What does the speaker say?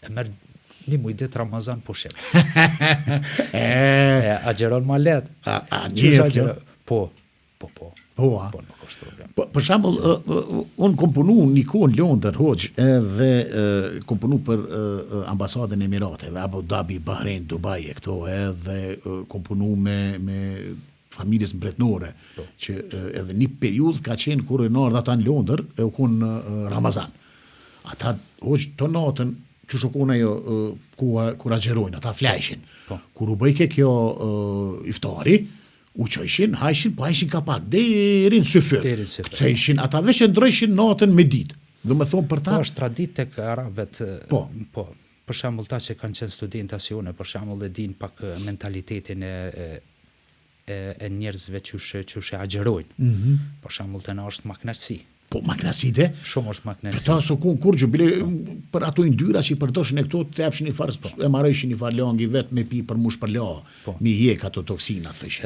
e merr një muj ditë Ramazan pushim. Agjeron ma let. Po, nuk është problem. Për shembull, unë kom punu një kohë në Londër, hoq, edhe kom punu për ambasadën e Emirateve, Abu Dhabi, Bahrein, Dubai e këto, edhe kom punu me familjes mbretnore, që edhe një periudhë ka qenë kur e nardha ata në Londër, e u konë Ramazan. Ata, hoq, të natën, që shokon ajo kur agjerojnë, ata flajshin. Kur u bëjke kjo iftari, u qojshin, hajshin, po hajshin ka pak, deri në syfyr. Këcejshin, ata veç e ndrojshin natën me ditë. Dhe me thonë për ta... Po, është tradit tek arabet, po. Për shembull ta që kanë qenë studenta si une, për shembull dhe din pak mentalitetin e njerëzve që e agjerojnë. Për shembull të na është maknarsi. Po, maknaside? Shumë është maknasi. Këta së kun kur gjë, bile për ato indyra që i përdoshin e këto, të epshin një farë, e marrëshin një farë langi vetë me pi për mush për la, mi jek ato toksina, thëshin.